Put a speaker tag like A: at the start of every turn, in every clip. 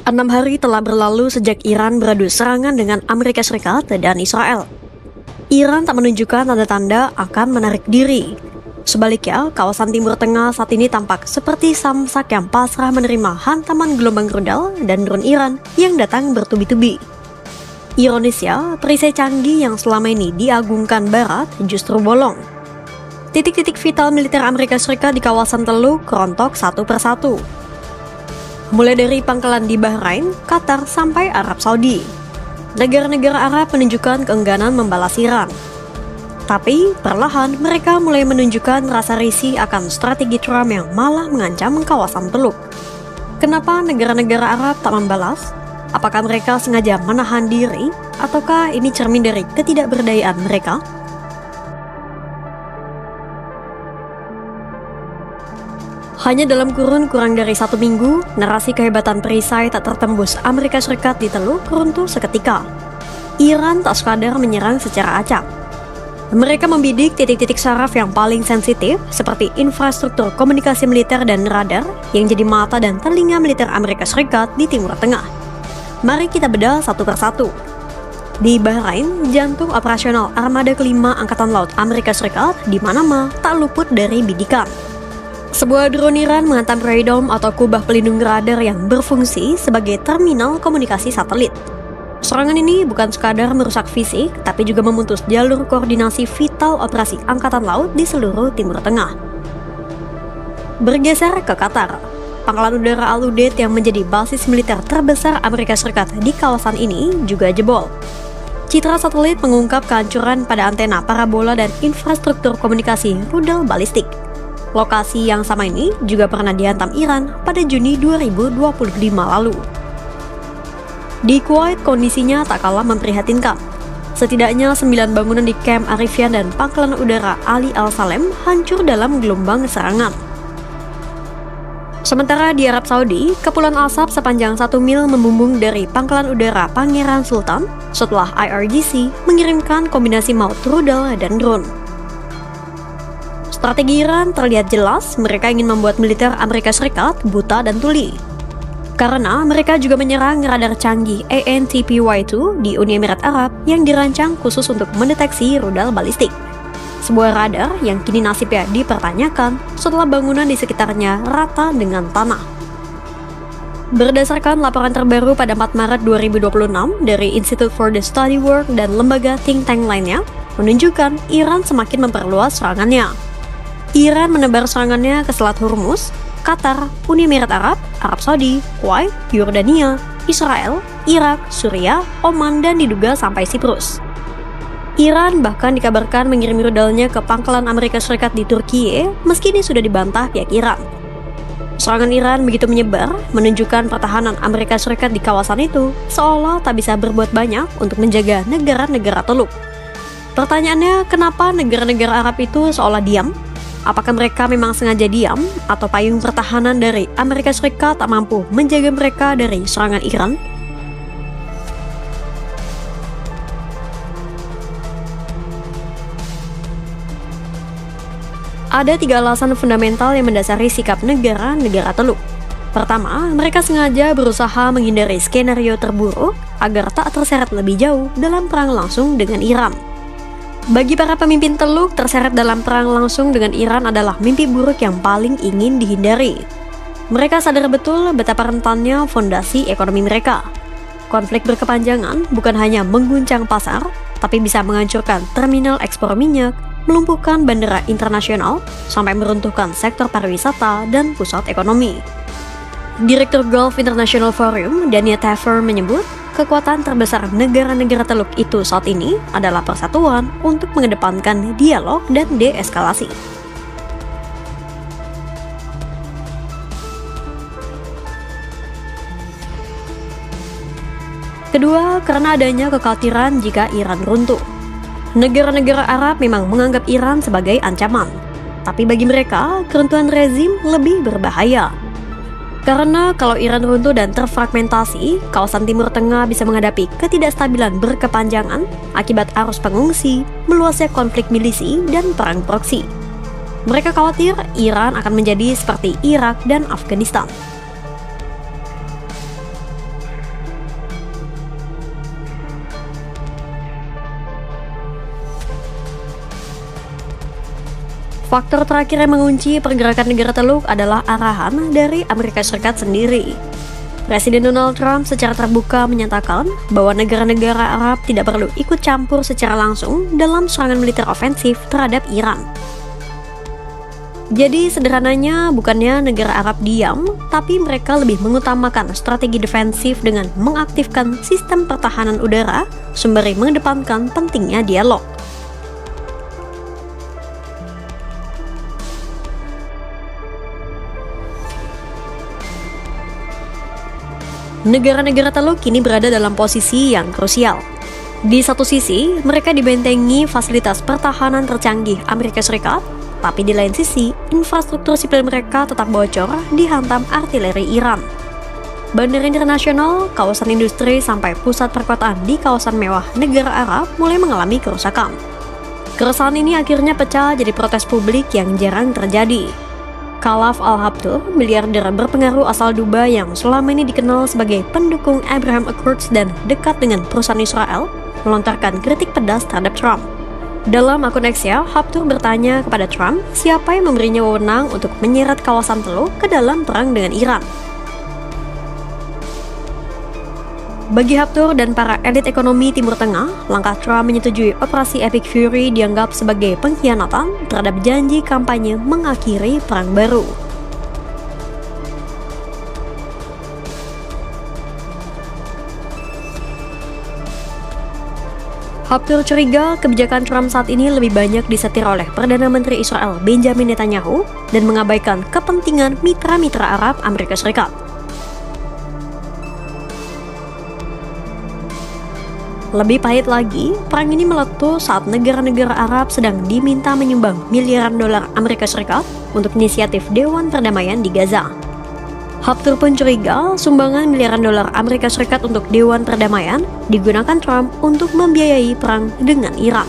A: 6 hari telah berlalu sejak Iran beradu serangan dengan Amerika Serikat dan Israel. Iran tak menunjukkan tanda-tanda akan menarik diri. Sebaliknya, kawasan Timur Tengah saat ini tampak seperti samsak yang pasrah menerima hantaman gelombang rudal dan drone Iran yang datang bertubi-tubi. Ironisnya, perisai canggih yang selama ini diagungkan Barat justru bolong. Titik-titik vital militer Amerika Serikat di kawasan Teluk kerontok satu persatu. Mulai dari pangkalan di Bahrain, Qatar, sampai Arab Saudi. Negara-negara Arab menunjukkan keengganan membalas Iran. Tapi, perlahan mereka mulai menunjukkan rasa risih akan strategi Trump yang malah mengancam kawasan Teluk. Kenapa negara-negara Arab tak membalas? Apakah mereka sengaja menahan diri? Ataukah ini cermin dari ketidakberdayaan mereka? Hanya dalam kurun kurang dari 1 minggu, narasi kehebatan perisai tak tertembus Amerika Serikat di Teluk runtuh seketika. Iran tak sekadar menyerang secara acak. Mereka membidik titik-titik saraf yang paling sensitif seperti infrastruktur komunikasi militer dan radar yang jadi mata dan telinga militer Amerika Serikat di Timur Tengah. Mari kita bedah satu persatu. Di Bahrain, jantung operasional armada kelima Angkatan Laut Amerika Serikat di Manama tak luput dari bidikan. Sebuah drone Iran menghantam Radome atau kubah pelindung radar yang berfungsi sebagai terminal komunikasi satelit. Serangan ini bukan sekadar merusak fisik, tapi juga memutus jalur koordinasi vital operasi Angkatan Laut di seluruh Timur Tengah. Bergeser ke Qatar, pangkalan udara Al-Udeid yang menjadi basis militer terbesar Amerika Serikat di kawasan ini juga jebol. Citra satelit mengungkap kehancuran pada antena parabola dan infrastruktur komunikasi rudal balistik. Lokasi yang sama ini juga pernah dihantam Iran pada Juni 2025 lalu. Di Kuwait, kondisinya tak kalah memprihatinkan. Setidaknya 9 bangunan di Camp Arifian dan pangkalan udara Ali Al-Salem hancur dalam gelombang serangan. Sementara di Arab Saudi, kepulan asap sepanjang 1 mil membumbung dari pangkalan udara Pangeran Sultan setelah IRGC mengirimkan kombinasi maut rudal dan drone. Strategi Iran terlihat jelas, mereka ingin membuat militer Amerika Serikat buta dan tuli. Karena mereka juga menyerang radar canggih ANTPY-2 di Uni Emirat Arab yang dirancang khusus untuk mendeteksi rudal balistik. Sebuah radar yang kini nasibnya dipertanyakan setelah bangunan di sekitarnya rata dengan tanah. Berdasarkan laporan terbaru pada 4 Maret 2026 dari Institute for the Study Work dan lembaga think tank lainnya, menunjukkan Iran semakin memperluas serangannya. Iran menebar serangannya ke Selat Hormuz, Qatar, Uni Emirat Arab, Arab Saudi, Kuwait, Yordania, Israel, Irak, Suriah, Oman, dan diduga sampai Siprus. Iran bahkan dikabarkan mengirim rudalnya ke pangkalan Amerika Serikat di Turkiye, meski ini sudah dibantah pihak Iran. Serangan Iran begitu menyebar, menunjukkan pertahanan Amerika Serikat di kawasan itu seolah tak bisa berbuat banyak untuk menjaga negara-negara Teluk. Pertanyaannya, kenapa negara-negara Arab itu seolah diam? Apakah mereka memang sengaja diam, atau payung pertahanan dari Amerika Serikat tak mampu menjaga mereka dari serangan Iran? Ada 3 alasan fundamental yang mendasari sikap negara-negara Teluk. Pertama, mereka sengaja berusaha menghindari skenario terburuk agar tak terseret lebih jauh dalam perang langsung dengan Iran. Bagi para pemimpin Teluk, terseret dalam perang langsung dengan Iran adalah mimpi buruk yang paling ingin dihindari. Mereka sadar betul betapa rentannya fondasi ekonomi mereka. Konflik berkepanjangan bukan hanya mengguncang pasar, tapi bisa menghancurkan terminal ekspor minyak, melumpuhkan bandara internasional, sampai meruntuhkan sektor pariwisata dan pusat ekonomi. Direktur Gulf International Forum, Daniel Taffer, menyebut, kekuatan terbesar negara-negara Teluk itu saat ini adalah persatuan untuk mengedepankan dialog dan deeskalasi. Kedua, karena adanya kekhawatiran jika Iran runtuh. Negara-negara Arab memang menganggap Iran sebagai ancaman, tapi bagi mereka, keruntuhan rezim lebih berbahaya. Karena kalau Iran runtuh dan terfragmentasi, kawasan Timur Tengah bisa menghadapi ketidakstabilan berkepanjangan akibat arus pengungsi, meluasnya konflik milisi, dan perang proksi. Mereka khawatir Iran akan menjadi seperti Irak dan Afghanistan. Faktor terakhir yang mengunci pergerakan negara Teluk adalah arahan dari Amerika Serikat sendiri. Presiden Donald Trump secara terbuka menyatakan bahwa negara-negara Arab tidak perlu ikut campur secara langsung dalam serangan militer ofensif terhadap Iran. Jadi sederhananya bukannya negara Arab diam, tapi mereka lebih mengutamakan strategi defensif dengan mengaktifkan sistem pertahanan udara sembari mengedepankan pentingnya dialog. Negara-negara Teluk kini berada dalam posisi yang krusial. Di satu sisi, mereka dibentengi fasilitas pertahanan tercanggih Amerika Serikat, tapi di lain sisi, infrastruktur sipil mereka tetap bocor dihantam artileri Iran. Bandar internasional, kawasan industri, sampai pusat perkotaan di kawasan mewah negara Arab mulai mengalami kerusakan. Keresahan ini akhirnya pecah jadi protes publik yang jarang terjadi. Khalaf Al-Habtur, miliarder berpengaruh asal Dubai yang selama ini dikenal sebagai pendukung Abraham Accords dan dekat dengan perusahaan Israel, melontarkan kritik pedas terhadap Trump. Dalam akun X-nya, Habtur bertanya kepada Trump siapa yang memberinya wewenang untuk menyeret kawasan Teluk ke dalam perang dengan Iran. Bagi Habtur dan para elit ekonomi Timur Tengah, langkah Trump menyetujui operasi Epic Fury dianggap sebagai pengkhianatan terhadap janji kampanye mengakhiri perang baru. Habtur curiga kebijakan Trump saat ini lebih banyak disetir oleh Perdana Menteri Israel Benjamin Netanyahu dan mengabaikan kepentingan mitra-mitra Arab Amerika Serikat. Lebih pahit lagi, perang ini meletus saat negara-negara Arab sedang diminta menyumbang miliaran dolar Amerika Serikat untuk inisiatif Dewan Perdamaian di Gaza. Habtur pun curiga sumbangan miliaran dolar Amerika Serikat untuk Dewan Perdamaian digunakan Trump untuk membiayai perang dengan Iran.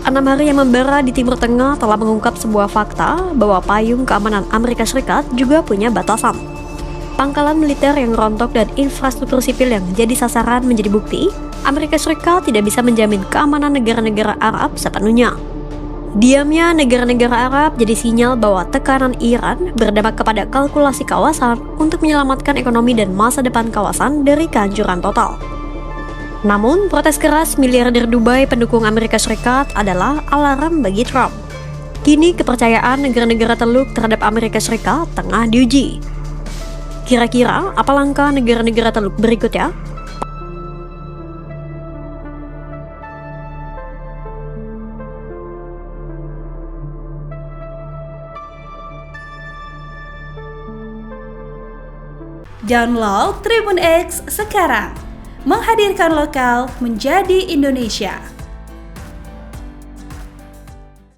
A: Enam hari yang membara di Timur Tengah telah mengungkap sebuah fakta bahwa payung keamanan Amerika Serikat juga punya batasan. Pangkalan militer yang rontok dan infrastruktur sipil yang jadi sasaran menjadi bukti Amerika Serikat tidak bisa menjamin keamanan negara-negara Arab sepenuhnya. Diamnya negara-negara Arab jadi sinyal bahwa tekanan Iran berdampak kepada kalkulasi kawasan untuk menyelamatkan ekonomi dan masa depan kawasan dari kehancuran total. Namun, protes keras miliarder Dubai pendukung Amerika Serikat adalah alarm bagi Trump. Kini kepercayaan negara-negara Teluk terhadap Amerika Serikat tengah diuji. Kira-kira apa langkah negara-negara Teluk berikutnya?
B: Download Tribun X sekarang, menghadirkan lokal menjadi Indonesia.